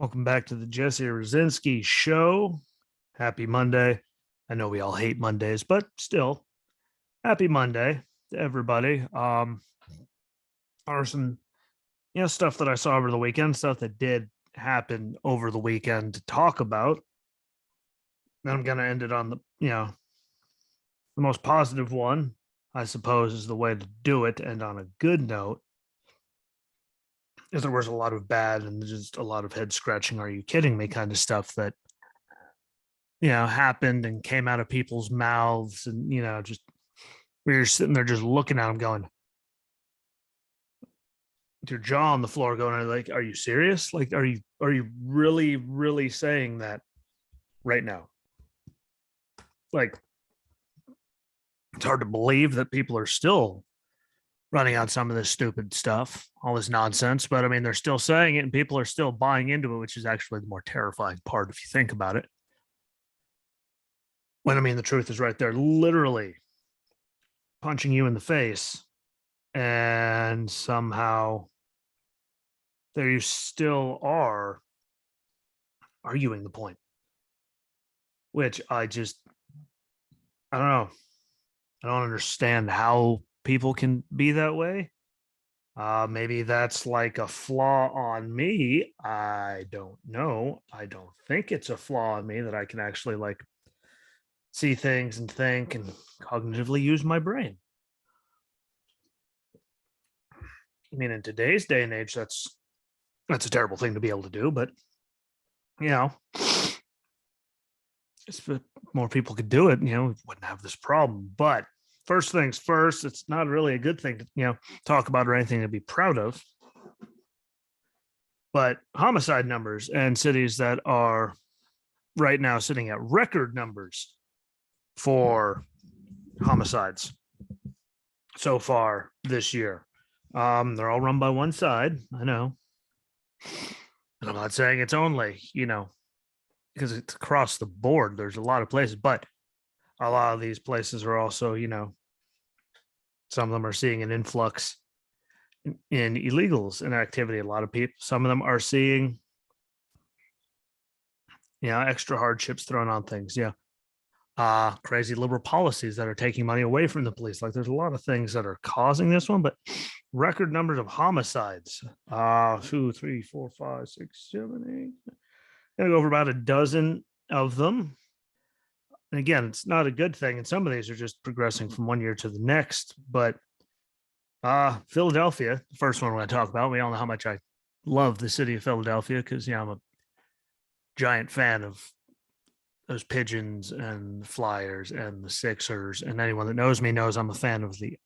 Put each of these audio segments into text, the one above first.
Welcome back to the Jesse Rucinski show. Happy Monday. I know we all hate Mondays, but still, happy Monday to everybody. Are some stuff that I saw over the weekend, stuff that did happen over the weekend to talk about. Then I'm gonna end it on the most positive one, I suppose, is the way to do it, and on a good note. Is there was a lot of bad and just a lot of head scratching, are you kidding me kind of stuff that happened and came out of people's mouths. And, just we were sitting there just looking at them going, with your jaw on the floor going, like, are you serious? Like, are you really, really saying that right now? Like, it's hard to believe that people are still running on some of this stupid stuff, all this nonsense. But I mean, they're still saying it and people are still buying into it, which is actually the more terrifying part if you think about it. When I mean, the truth is right there, literally punching you in the face, and somehow there you still are arguing the point, which I don't know. I don't understand how people can be that way. Maybe that's like a flaw on me. I don't know. I don't think it's a flaw on me that I can actually like see things and think and cognitively use my brain. I mean, in today's day and age, that's a terrible thing to be able to do, but you know, if more people could do it, we wouldn't have this problem. But first things first, it's not really a good thing to, talk about or anything to be proud of. But homicide numbers and cities that are right now sitting at record numbers for homicides so far this year. They're all run by one side. I know. And I'm not saying it's only, because it's across the board. There's a lot of places, but a lot of these places are also, some of them are seeing an influx in illegals and activity. A lot of people, some of them are seeing, extra hardships thrown on things. Yeah. Crazy liberal policies that are taking money away from the police. Like there's a lot of things that are causing this one, but record numbers of homicides. 2, 3, 4, 5, 6, 7, 8. Gonna go over about a dozen of them. And again, it's not a good thing. And some of these are just progressing from one year to the next. But Philadelphia, the first one we're going to talk about. We all know how much I love the city of Philadelphia because I'm a giant fan of those Pigeons and the Flyers and the Sixers. And anyone that knows me knows I'm a fan of the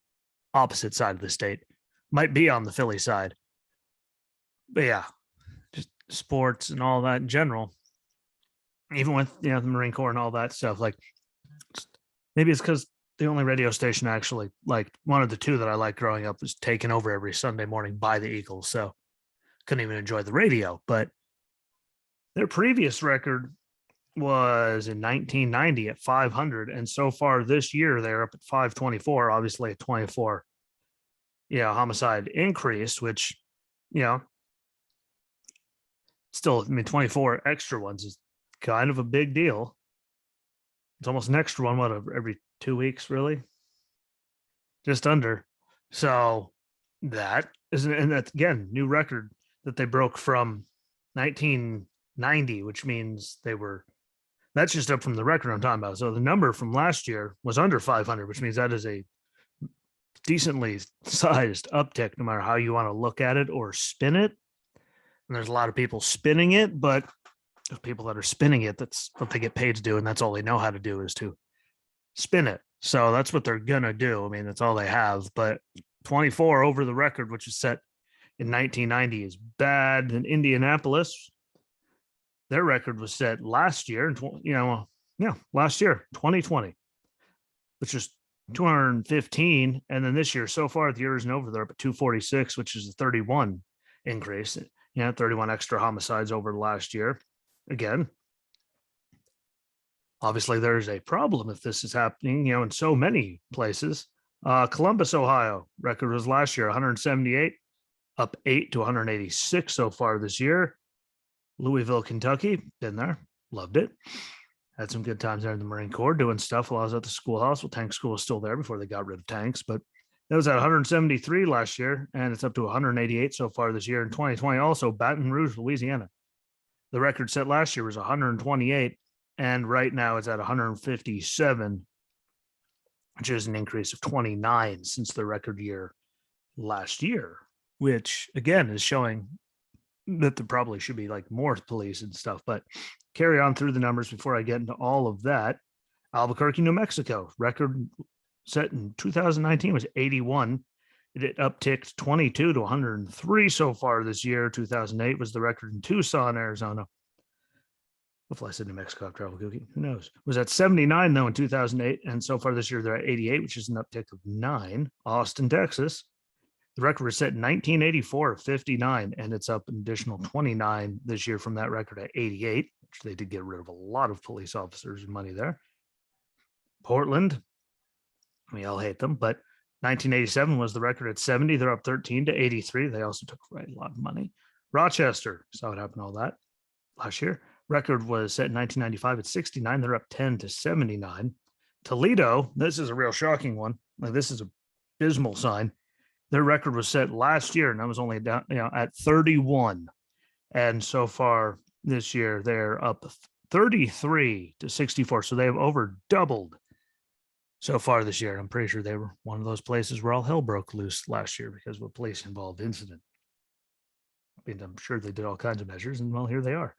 opposite side of the state. Might be on the Philly side. But yeah, just sports and all that in general. Even with the Marine Corps and all that stuff, like maybe it's because the only radio station I actually like, one of the two that I liked growing up, was taken over every Sunday morning by the Eagles, so couldn't even enjoy the radio. But their previous record was in 1990 at 500, and so far this year they're up at 524. Obviously, a 24, homicide increase, which still, I mean, 24 extra ones is kind of a big deal. It's almost an extra one, every 2 weeks, really? Just under. So that is, and that's again, new record that they broke from 1990, which means that's just up from the record I'm talking about. So the number from last year was under 500, which means that is a decently sized uptick, no matter how you want to look at it or spin it. And there's a lot of people spinning it, but people that are spinning it, that's what they get paid to do, and that's all they know how to do, is to spin it. So that's what they're gonna do. I mean, that's all they have. But 24 over the record, which was set in 1990, is bad. In Indianapolis, their record was set last year, last year, 2020, which is 215, and then this year, so far the year isn't over, they're up at 246, which is a 31 increase. 31 extra homicides over the last year. Again, obviously there's a problem if this is happening, in so many places. Columbus, Ohio, record was last year 178, up 8 to 186 so far this year. Louisville, Kentucky, been there, loved it. Had some good times there in the Marine Corps doing stuff while I was at the schoolhouse. Well, tank school was still there before they got rid of tanks, but that was at 173 last year, and it's up to 188 so far this year. In 2020, also Baton Rouge, Louisiana. The record set last year was 128, and right now it's at 157, which is an increase of 29 since the record year last year, which again is showing that there probably should be like more police and stuff. But carry on through the numbers before I get into all of that. Albuquerque, New Mexico, record set in 2019 was 81. It upticked 22 to 103 so far this year. 2008 was the record in Tucson, Arizona. Hopefully I said New Mexico after Albuquerque. Who knows? Was at 79 though in 2008, and so far this year they're at 88, which is an uptick of 9. Austin, Texas. The record was set in 1984, 59, and it's up an additional 29 this year from that record at 88, which they did get rid of a lot of police officers and money there. Portland, we all hate them, but 1987 was the record at 70. They're up 13 to 83. They also took a lot of money. Rochester, saw what happened all that last year. Record was set in 1995 at 69. They're up 10 to 79. Toledo, this is a real shocking one. Like, this is a abysmal sign. Their record was set last year, and that was only down, at 31. And so far this year, they're up 33 to 64. So they have over doubled so far this year. I'm pretty sure they were one of those places where all hell broke loose last year because of a police-involved incident. I mean, I'm sure they did all kinds of measures, and well, here they are.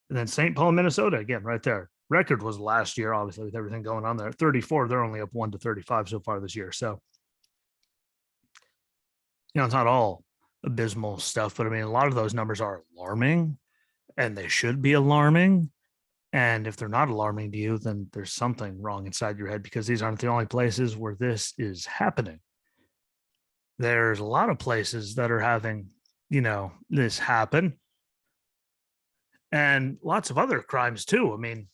And then St. Paul, Minnesota, again, right there. Record was last year, obviously, with everything going on there. 34, they're only up 1 to 35 so far this year. So, it's not all abysmal stuff, but I mean, a lot of those numbers are alarming, and they should be alarming. And if they're not alarming to you, then there's something wrong inside your head, because these aren't the only places where this is happening. There's a lot of places that are having, this happen, and lots of other crimes too. I mean,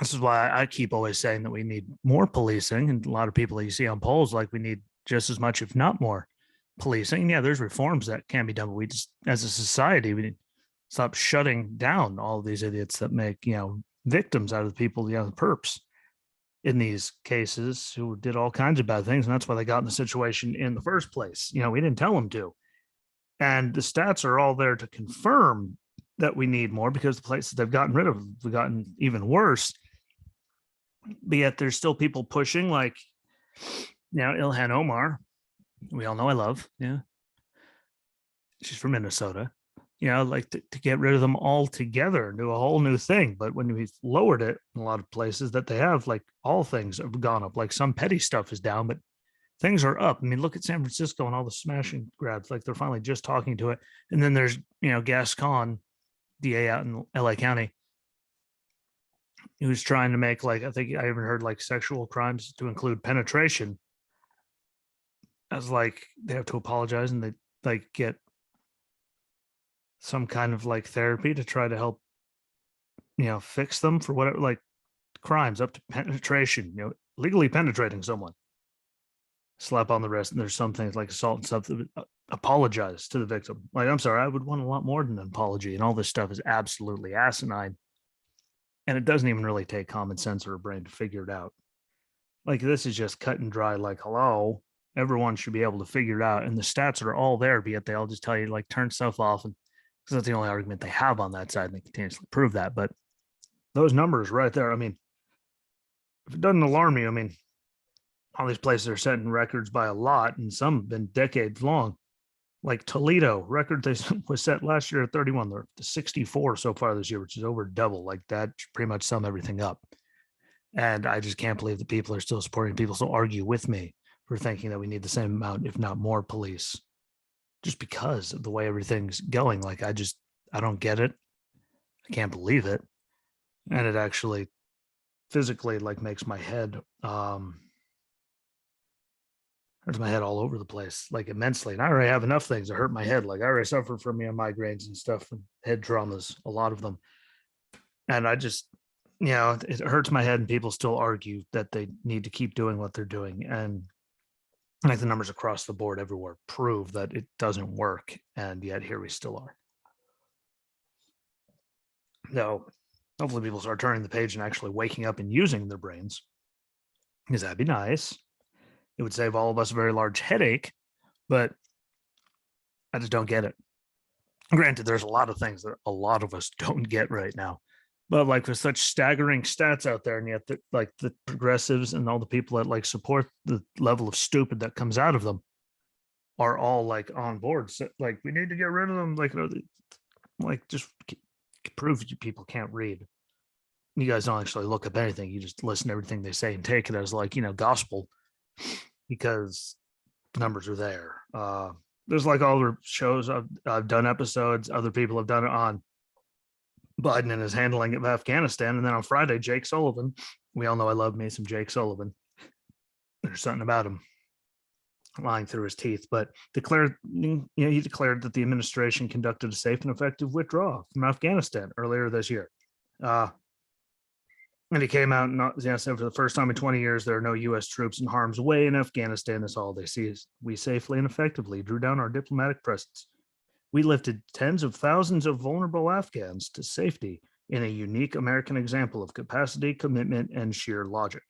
this is why I keep always saying that we need more policing, and a lot of people that you see on polls, like, we need just as much, if not more, policing. Yeah, there's reforms that can be done, but we just, as a society, we need to stop shutting down all of these idiots that make, victims out of the people, the perps in these cases, who did all kinds of bad things. And that's why they got in the situation in the first place. We didn't tell them to. And the stats are all there to confirm that we need more, because the places they've gotten rid of have gotten even worse. But yet there's still people pushing, like, Ilhan Omar, we all know I love. Yeah. She's from Minnesota. Like to get rid of them altogether and do a whole new thing. But when we've lowered it in a lot of places that they have, like, all things have gone up. Like, some petty stuff is down, but things are up. I mean, look at San Francisco and all the smashing grabs. Like, they're finally just talking to it. And then there's, Gascon, DA out in LA County, who's trying to make, like, I think I even heard, like, sexual crimes to include penetration, as like they have to apologize, and they like get some kind of like therapy to try to help, fix them for whatever, like, crimes up to penetration, legally penetrating someone, slap on the wrist. And there's some things like assault and stuff that apologize to the victim. Like, I'm sorry, I would want a lot more than an apology. And all this stuff is absolutely asinine. And it doesn't even really take common sense or a brain to figure it out. Like, this is just cut and dry. Like, hello, everyone should be able to figure it out. And the stats are all there, but yet they all just tell you, like, turn stuff off. And because that's the only argument they have on that side, and they continuously prove that. But those numbers right there, I mean, if it doesn't alarm you, I mean, all these places are setting records by a lot, and some have been decades long. Like Toledo, record they was set last year at 31. They're to 64 so far this year, which is over double. Like, that pretty much sum everything up. And I just can't believe that people are still supporting, people still argue with me for thinking that we need the same amount, if not more, police, just because of the way everything's going. Like, I don't get it. I can't believe it. And it actually physically, like, makes my head, hurts my head all over the place, like, immensely. And I already have enough things that hurt my head. Like, I already suffer from migraines and stuff, and head traumas, a lot of them. And I just, it hurts my head, and people still argue that they need to keep doing what they're doing. And like, the numbers across the board everywhere prove that it doesn't work. And yet here we still are. No, hopefully people start turning the page and actually waking up and using their brains, because that'd be nice. It would save all of us a very large headache, but I just don't get it. Granted, there's a lot of things that a lot of us don't get right now. But like with such staggering stats out there, and yet the progressives and all the people that like support the level of stupid that comes out of them are all like on board. So, like, we need to get rid of them. Like just prove you people can't read. You guys don't actually look up anything. You just listen to everything they say and take it as like, gospel, because the numbers are there. There's like all the shows I've done episodes. Other people have done it on Biden and his handling of Afghanistan. And then on Friday, Jake Sullivan. We all know I love me some Jake Sullivan. There's something about him lying through his teeth, but he declared that the administration conducted a safe and effective withdrawal from Afghanistan earlier this year. And he came out and said for the first time in 20 years, there are no U.S. troops in harm's way in Afghanistan. That's all they see is we safely and effectively drew down our diplomatic presence. We lifted tens of thousands of vulnerable Afghans to safety in a unique American example of capacity, commitment, and sheer logic.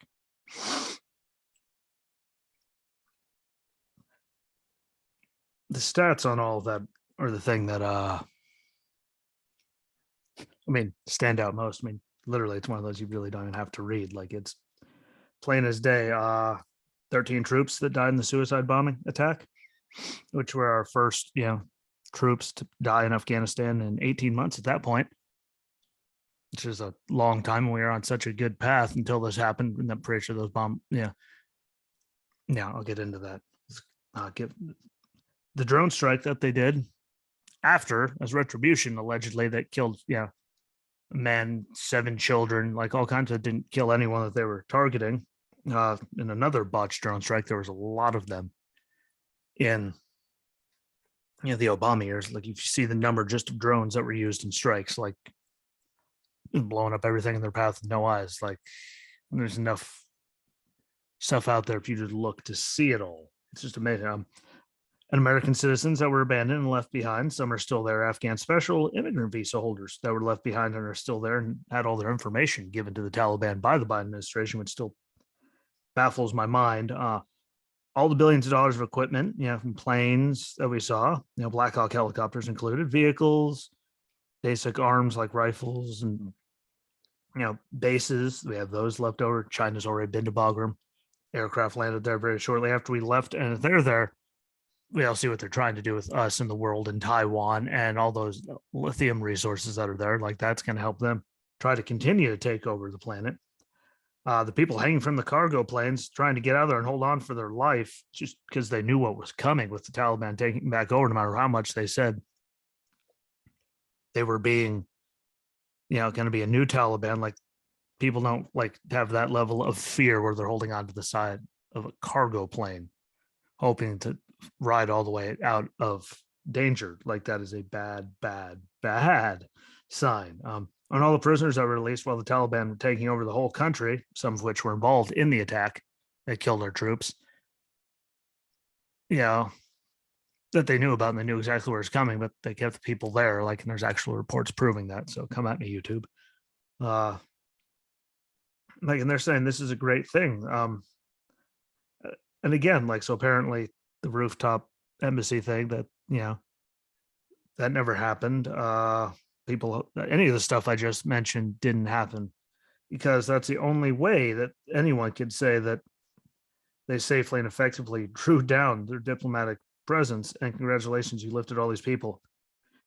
The stats on all of that are the thing that, stand out most. Literally, it's one of those you really don't even have to read. Like, it's plain as day. 13 troops that died in the suicide bombing attack, which were our first, troops to die in Afghanistan in 18 months at that point, which is a long time. We were on such a good path until this happened. And I'm pretty sure those I'll get into that. Give the drone strike that they did after as retribution, allegedly, that killed, men, 7 children, like all kinds of, didn't kill anyone that they were targeting. In another botched drone strike, there was a lot of them in the Obama years. Like, if you see the number just of drones that were used in strikes, like blowing up everything in their path with no eyes, like there's enough stuff out there if you just look to see it all. It's just amazing. And American citizens that were abandoned and left behind. Some are still there. Afghan special immigrant visa holders that were left behind and are still there and had all their information given to the Taliban by the Biden administration, which still baffles my mind. All the billions of dollars of equipment, from planes that we saw, Black Hawk helicopters included, vehicles, basic arms like rifles and, bases. We have those left over. China's already been to Bagram. Aircraft landed there very shortly after we left. And if they're there, we all see what they're trying to do with us in the world in Taiwan and all those lithium resources that are there. Like, that's going to help them try to continue to take over the planet. The people hanging from the cargo planes trying to get out there and hold on for their life just because they knew what was coming with the Taliban taking back over, no matter how much they said they were being, going to be a new Taliban. Like, people don't like have that level of fear where they're holding on to the side of a cargo plane, hoping to ride all the way out of danger. Like, that is a bad, bad, bad sign. On all the prisoners that were released while the Taliban were taking over the whole country, some of which were involved in the attack that killed our troops, that they knew about and they knew exactly where it's coming, but they kept the people there. Like, and there's actual reports proving that. So come at me, YouTube. And they're saying this is a great thing. And again, like, so apparently the rooftop embassy thing that, that never happened. Any of the stuff I just mentioned didn't happen, because that's the only way that anyone could say that they safely and effectively drew down their diplomatic presence. And congratulations, you lifted all these people.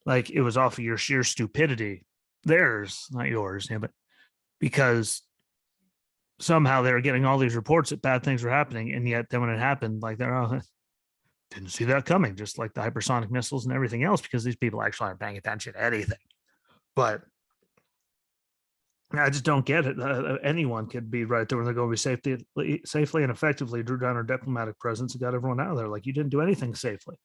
Like, it was off of your sheer stupidity, theirs, not yours, but because somehow they were getting all these reports that bad things were happening, and yet then when it happened, like, they're didn't see that coming, just like the hypersonic missiles and everything else, because these people actually aren't paying attention to anything. But I just don't get it. Anyone could be right there when they're going to be safely and effectively drew down our diplomatic presence and got everyone out of there. Like, you didn't do anything safely.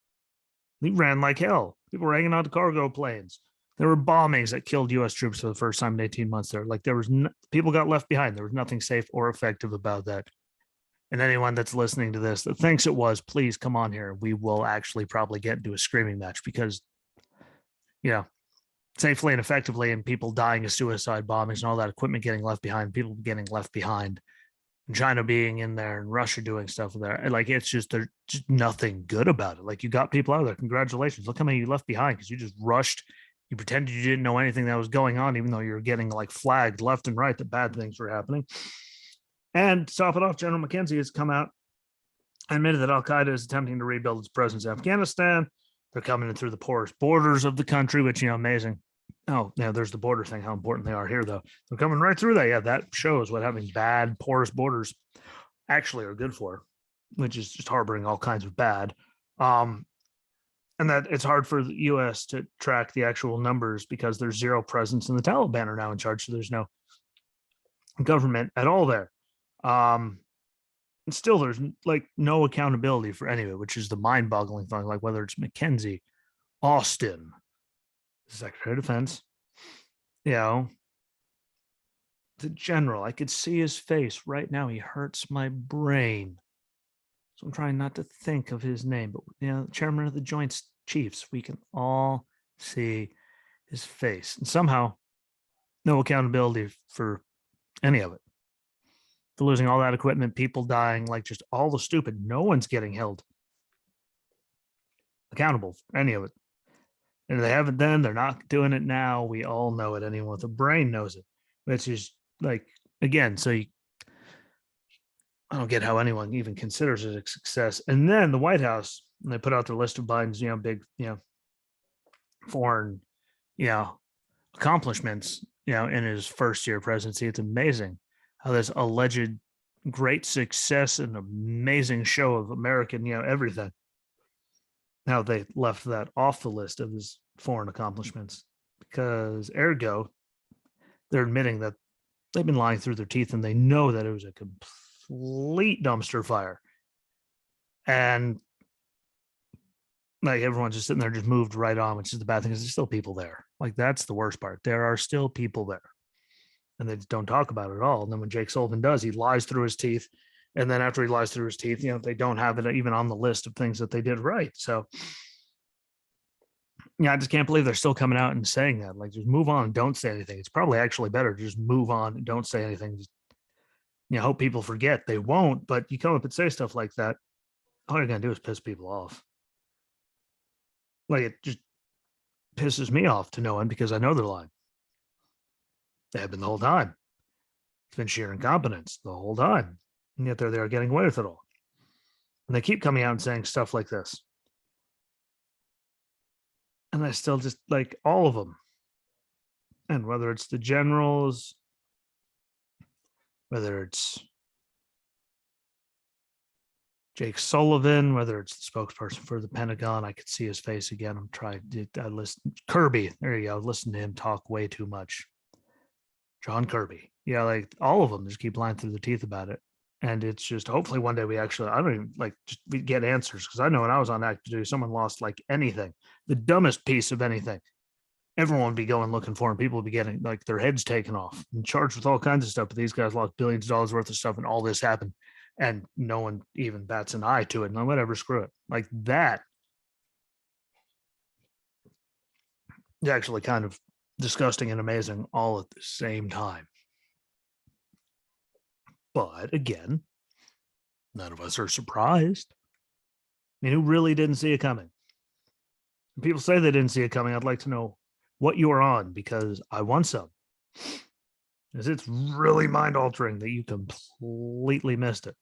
We ran like hell. People were hanging on to cargo planes. There were bombings that killed U.S. troops for the first time in 18 months there. Like, people got left behind. There was nothing safe or effective about that. And anyone that's listening to this that thinks it was, please come on here. We will actually probably get into a screaming match, because, safely and effectively, and people dying of suicide bombings and all that equipment getting left behind, people getting left behind, and China being in there and Russia doing stuff there. Like, it's just, there's just nothing good about it. Like, you got people out there. Congratulations. Look how many you left behind because you just rushed. You pretended you didn't know anything that was going on, even though you were getting like flagged left and right that bad things were happening. And to top it off, General McKenzie has come out and admitted that Al Qaeda is attempting to rebuild its presence in Afghanistan. They're coming in through the porous borders of the country, which, amazing. Oh, yeah, there's the border thing, how important they are here, though. They're coming right through that. Yeah, that shows what having bad, porous borders actually are good for, which is just harboring all kinds of bad. And that it's hard for the U.S. to track the actual numbers because there's zero presence, and the Taliban are now in charge, so there's no government at all there. And still, there's like no accountability for any of it, which is the mind-boggling thing. Like, whether it's McKenzie, Austin, Secretary of Defense, the general, I could see his face right now. He hurts my brain. So I'm trying not to think of his name, but chairman of the Joint Chiefs, we can all see his face. And somehow, no accountability for any of it. For losing all that equipment, people dying, like just all the stupid, no one's getting held accountable for any of it. And if they haven't then, they're not doing it now. We all know it. Anyone with a brain knows it. Which is like, again, so I don't get how anyone even considers it a success. And then the White House, when they put out their list of Biden's, big, foreign, accomplishments, in his first year of presidency. It's amazing how this alleged great success and amazing show of American, everything. Now they left that off the list of his foreign accomplishments because ergo, they're admitting that they've been lying through their teeth and they know that it was a complete dumpster fire. And like, everyone's just sitting there, just moved right on, which is the bad thing, is there's still people there. Like, that's the worst part. There are still people there. And they just don't talk about it at all. And then when Jake Sullivan does, he lies through his teeth. And then after he lies through his teeth, they don't have it even on the list of things that they did right. So, I just can't believe they're still coming out and saying that. Like, just move on and don't say anything. It's probably actually better to just move on and don't say anything. Just, hope people forget. They won't, but you come up and say stuff like that, all you're going to do is piss people off. Like, it just pisses me off to no end because I know they're lying. They have been the whole time. It's been sheer incompetence the whole time. And yet they're there getting away with it all. And they keep coming out and saying stuff like this. And I still just like all of them. And whether it's the generals, whether it's Jake Sullivan, whether it's the spokesperson for the Pentagon, I could see his face again. I'm trying to listen. Kirby, there you go. Listen to him talk way too much. John Kirby. Yeah, like all of them just keep lying through the teeth about it. And it's just, hopefully one day we actually, I don't even like, just we get answers. Because I know when I was on active duty, someone lost like anything, the dumbest piece of anything. Everyone would be going looking for them. People would be getting like their heads taken off and charged with all kinds of stuff. But these guys lost billions of dollars worth of stuff, and all this happened. And no one even bats an eye to it. No, whatever, screw it. Like, that is actually kind of disgusting and amazing all at the same time. But again, none of us are surprised. I mean, who really didn't see it coming? When people say they didn't see it coming, I'd like to know what you were on, because I want some. Because it's really mind-altering that you completely missed it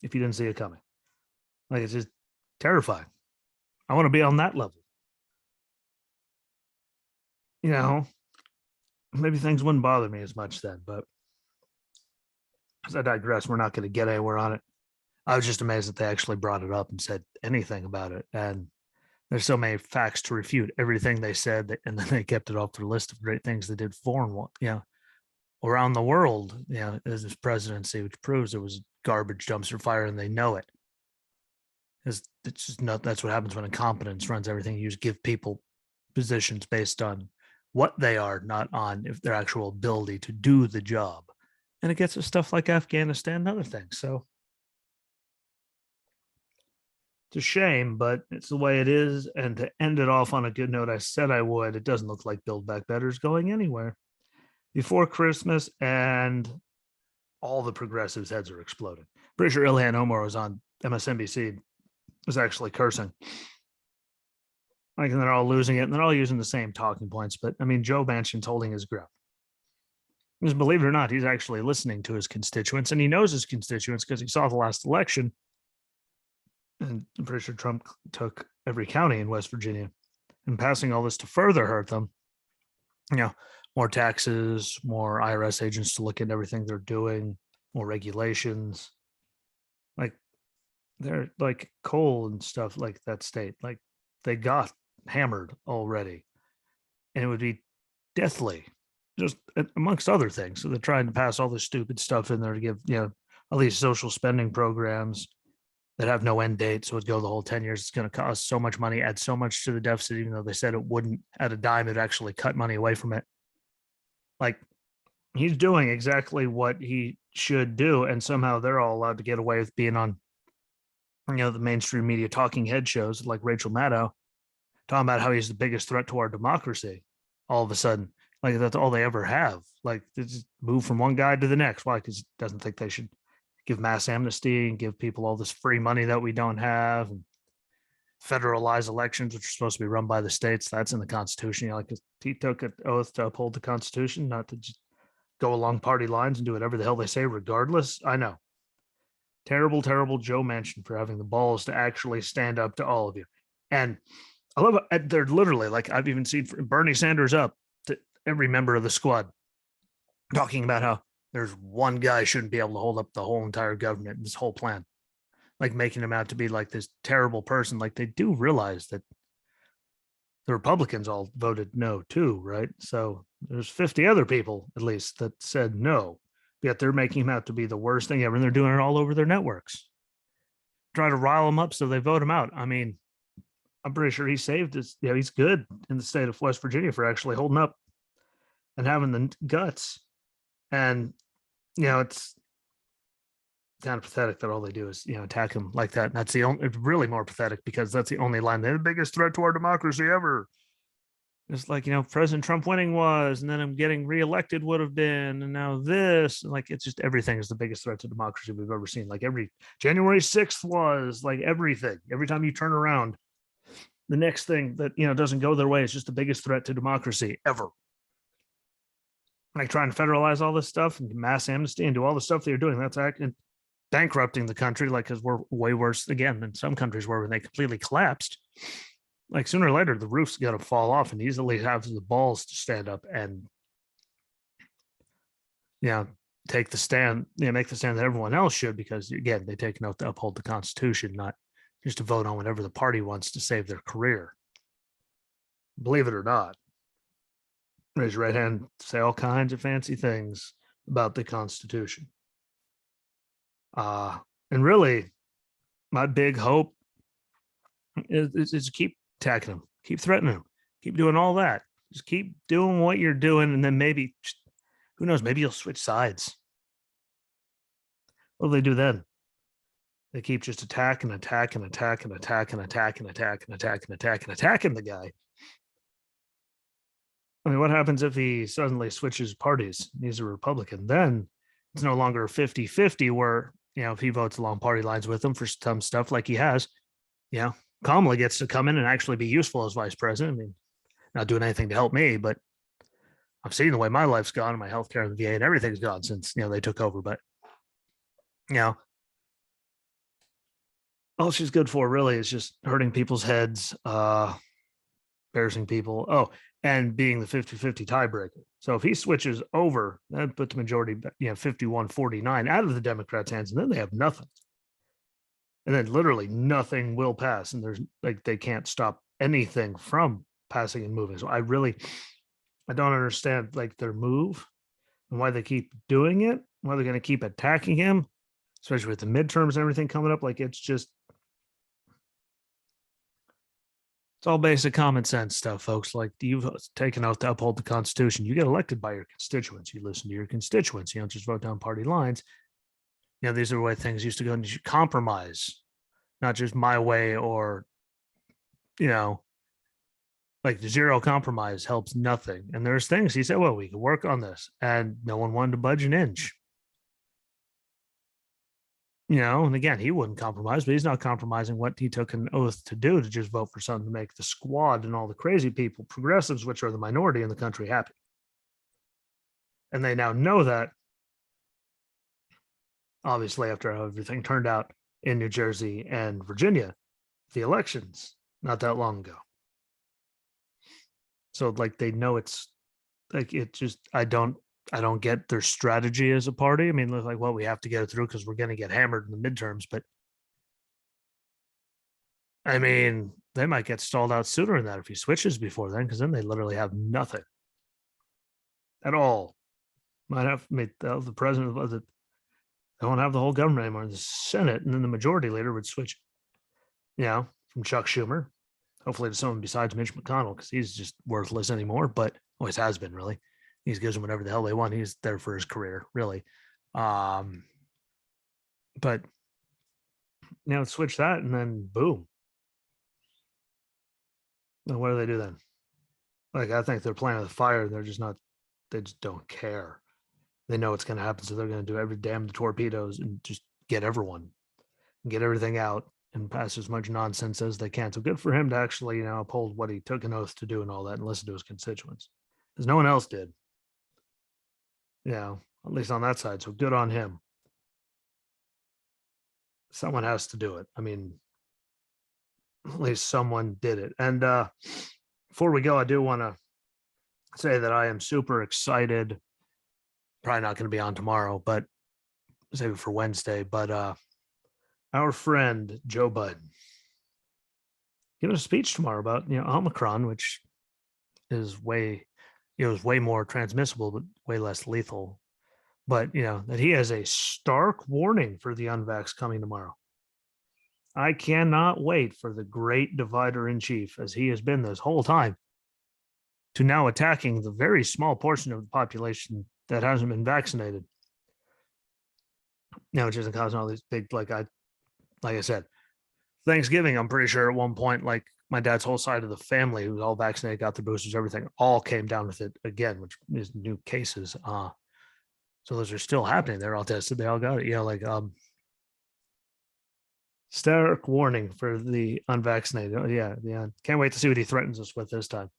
if you didn't see it coming. Like, it's just terrifying. I want to be on that level. Maybe things wouldn't bother me as much then, but as I digress, we're not going to get anywhere on it. I was just amazed that they actually brought it up and said anything about it. And there's so many facts to refute everything they said, and then they kept it off their list of great things they did foreign, around the world, as this presidency, which proves it was garbage dumpster fire, and they know it. It's just not. That's what happens when incompetence runs everything. You just give people positions based on what they are, not on if their actual ability to do the job. And it gets us stuff like Afghanistan and other things. So It's a shame, but it's the way it is. And to end it off on a good note, I said I would. It doesn't look like Build Back Better is going anywhere before Christmas, and all the progressives' heads are exploding. Pretty sure Ilhan Omar was on MSNBC, was actually cursing. Like, and they're all losing it, and they're all using the same talking points. But I mean, Joe Manchin's holding his ground. Because believe it or not, he's actually listening to his constituents, and he knows his constituents because he saw the last election. And I'm pretty sure Trump took every county in West Virginia, and passing all this to further hurt them. You know, more taxes, more IRS agents to look at everything they're doing, more regulations. Like, they're like coal and stuff like that state. Like, they got hammered already, and it would be deathly, just amongst other things. So they're trying to pass all this stupid stuff in there to give, all these social spending programs that have no end date. So it'd go the whole 10 years. It's going to cost so much money, add so much to the deficit, even though they said it wouldn't at a dime, it actually cut money away from it. Like, he's doing exactly what he should do. And somehow they're all allowed to get away with being on, the mainstream media talking head shows like Rachel Maddow, talking about how he's the biggest threat to our democracy all of a sudden. Like, that's all they ever have. Like, they just move from one guy to the next. Why? Because he doesn't think they should give mass amnesty and give people all this free money that we don't have, and federalize elections, which are supposed to be run by the states. That's in the Constitution. Like, he took an oath to uphold the Constitution, not to just go along party lines and do whatever the hell they say, regardless. I know. Terrible, terrible Joe Manchin for having the balls to actually stand up to all of you. And I love it. They're literally, like, I've even seen Bernie Sanders up to every member of the squad talking about how there's one guy shouldn't be able to hold up the whole entire government, this whole plan, like making him out to be like this terrible person. Like, they do realize that the Republicans all voted no too, right? So there's 50 other people at least that said no, yet they're making him out to be the worst thing ever, and they're doing it all over their networks, try to rile him up so they vote him out. I mean, I'm pretty sure he saved his, he's good in the state of West Virginia for actually holding up and having the guts. And it's kind of pathetic that all they do is attack him like that. And that's the only, it's really more pathetic because that's the only line. They're the biggest threat to our democracy ever. It's like, President Trump winning was, and then him getting reelected would have been, and now this, like, it's just everything is the biggest threat to democracy we've ever seen. Like, every January 6th was, like, everything. Every time you turn around, the next thing that doesn't go their way is just the biggest threat to democracy ever. Like, trying to federalize all this stuff and mass amnesty and do all the stuff they're doing, that's acting bankrupting the country. Like, because we're way worse again than some countries where when they completely collapsed. Like, sooner or later the roof's got to fall off, and easily have the balls to stand up and take the stand, make the stand that everyone else should, because again, they take an oath to uphold the Constitution, not just to vote on whatever the party wants to save their career. Believe it or not, raise your right hand, say all kinds of fancy things about the Constitution. And really, my big hope is to keep attacking them, keep threatening them, keep doing all that. Just keep doing what you're doing, and then maybe, who knows, maybe you'll switch sides. What do they do then? They keep just attacking the guy. I mean, what happens if he suddenly switches parties? He's a Republican. Then it's no longer 50-50 where, if he votes along party lines with him for some stuff like he has, Kamala gets to come in and actually be useful as vice president. I mean, not doing anything to help me, but I've seen the way my life's gone, and my healthcare and the VA and everything's gone since, they took over. But, all she's good for really is just hurting people's heads, embarrassing people. Oh, and being the 50-50 tiebreaker. So if he switches over, that put the majority, 51-49 out of the Democrats' hands, and then they have nothing. And then literally nothing will pass. And there's they can't stop anything from passing and moving. So I don't understand their move and why they keep doing it, why they're going to keep attacking him, especially with the midterms and everything coming up. It's all basic common sense stuff, folks. Like, you've taken oath to uphold the Constitution. You get elected by your constituents. You listen to your constituents. You don't just vote down party lines. These are the way things used to go. And you should compromise. not just my way or, you know, like the zero compromise helps nothing. And there's things he said, well, we could work on this. And no one wanted to budge an inch. And again, he wouldn't compromise, but he's not compromising what he took an oath to do, to just vote for something to make the squad and all the crazy people, progressives, which are the minority in the country, happy. And they now know that, obviously, after how everything turned out in New Jersey and Virginia, the elections not that long ago. So like they know it's like it just I don't get their strategy as a party. I mean, like, well, we have to get it through because we're going to get hammered in the midterms. But I mean, they might get stalled out sooner than that if he switches before then, because then they literally have nothing at all. Might have made the president of the they won't have the whole government anymore in the Senate, and then the majority leader would switch, from Chuck Schumer, hopefully to someone besides Mitch McConnell, because he's just worthless anymore, but always has been, really. He gives them whatever the hell they want. He's there for his career, really. But switch that, and then boom. And what do they do then? Like, I think they're playing with fire. They're just not. They just don't care. They know what's going to happen, so they're going to do every damn the torpedoes and just get everyone, and get everything out, and pass as much nonsense as they can. So good for him to actually, uphold what he took an oath to do and all that, and listen to his constituents, because no one else did. At least on that side. So good on him. Someone has to do it. I mean, at least someone did it. And before we go, I do want to say that I am super excited. Probably not going to be on tomorrow, but save it for Wednesday. But our friend Joe Biden giving a speech tomorrow about Omicron, which is way more transmissible, but way less lethal. But that he has a stark warning for the unvaxxed coming tomorrow. I cannot wait for the great divider in chief, as he has been this whole time, to now attacking the very small portion of the population that hasn't been vaccinated. Which isn't causing all these big, like I said, Thanksgiving, I'm pretty sure at one point, like my dad's whole side of the family, who was all vaccinated, got the boosters, everything, all came down with it again, which is new cases. So those are still happening. They're all tested. They all got it. Stark warning for the unvaccinated. Oh, yeah. Can't wait to see what he threatens us with this time.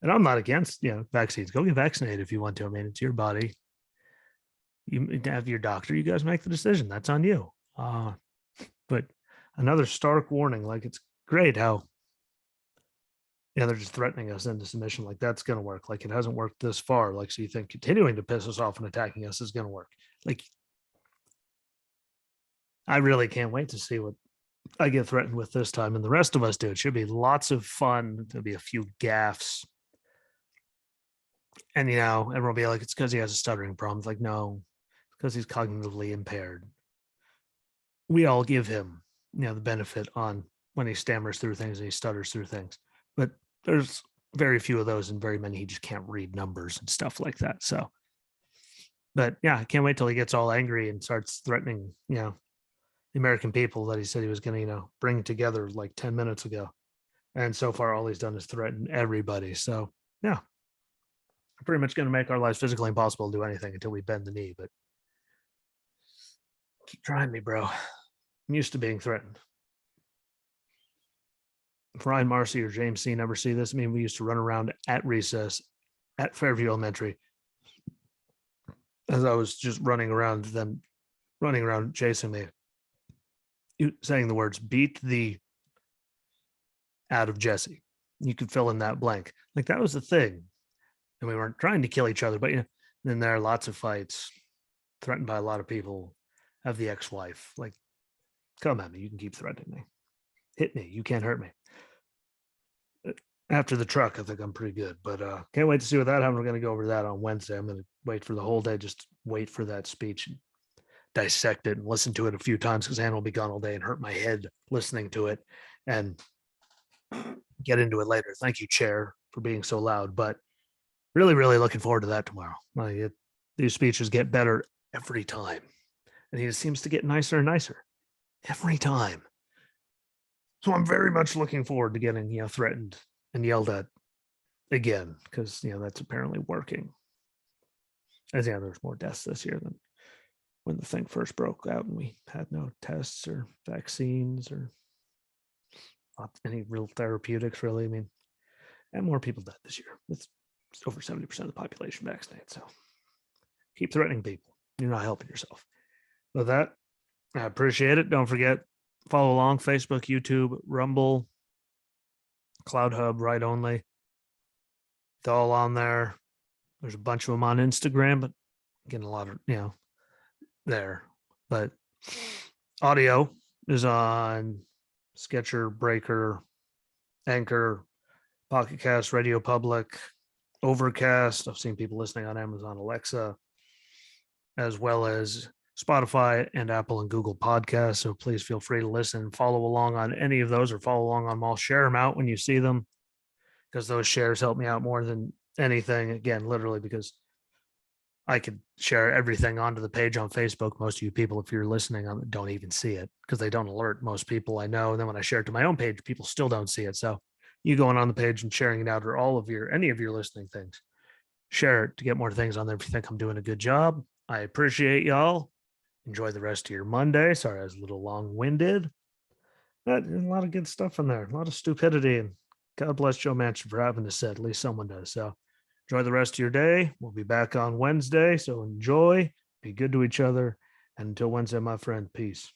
And I'm not against, vaccines. Go get vaccinated if you want to. I mean, it's your body. You have your doctor. You guys make the decision. That's on you. But another stark warning. Like, it's great how they're just threatening us into submission. Like, that's going to work. Like, it hasn't worked this far. Like, so you think continuing to piss us off and attacking us is going to work? Like, I really can't wait to see what I get threatened with this time, and the rest of us do. It should be lots of fun. There'll be a few gaffes, and everyone will be like, it's because he has a stuttering problem. It's like, no, it's because he's cognitively impaired. We all give him the benefit on when he stammers through things and he stutters through things, but there's very few of those, and very many he just can't read numbers and stuff like that. So, but yeah, I can't wait till he gets all angry and starts threatening the American people that he said he was going to bring together like 10 minutes ago. And so far, all he's done is threaten everybody. So yeah, pretty much going to make our lives physically impossible to do anything until we bend the knee. But keep trying me, bro. I'm used to being threatened. If Ryan Marcy or James C. never see this, I mean, we used to run around at recess at Fairview Elementary as I was just running around chasing me, saying the words, beat the out of Jesse. You could fill in that blank. Like, that was the thing. And we weren't trying to kill each other, but then there are lots of fights, threatened by a lot of people, have the ex-wife. Like, come at me. You can keep threatening me. Hit me. You can't hurt me. After the truck, I think I'm pretty good, but can't wait to see what that happens. We're going to go over that on Wednesday. I'm going to wait for the whole day, just wait for that speech and dissect it and listen to it a few times, because Anna will be gone all day and hurt my head listening to it, and get into it later. Thank you, Chair, for being so loud, but really, really looking forward to that tomorrow. These speeches get better every time, and he just seems to get nicer and nicer. every time. So I'm very much looking forward to getting, threatened and yelled at again, because, that's apparently working. As there's more deaths this year than when the thing first broke out and we had no tests or vaccines or any real therapeutics, really. I mean, and more people died this year. It's over 70% of the population vaccinated. So keep threatening people. You're not helping yourself. With that, I appreciate it. Don't forget, follow along Facebook, YouTube, Rumble, Cloud Hub, Right Only. It's all on there. There's a bunch of them on Instagram, but getting a lot of, there. But audio is on Sketcher, Breaker, Anchor, Pocket Cast, Radio Public, Overcast. I've seen people listening on Amazon Alexa, as well as Spotify and Apple and Google Podcasts. So please feel free to listen and follow along on any of those, or follow along on them all. Share them out when you see them, because those shares help me out more than anything. Again, literally, because I could share everything onto the page on Facebook. Most of you people, if you're listening, don't even see it, because they don't alert most people I know. And then when I share it to my own page, people still don't see it. So you going on the page and sharing it out, or any of your listening things, share it to get more things on there if you think I'm doing a good job. I appreciate y'all. Enjoy the rest of your Monday. Sorry I was a little long-winded. But there's a lot of good stuff in there, a lot of stupidity, and God bless Joe Manchin for having to say, at least someone does. So enjoy the rest of your day. We'll be back on Wednesday. So enjoy, be good to each other. And until Wednesday, my friend, peace.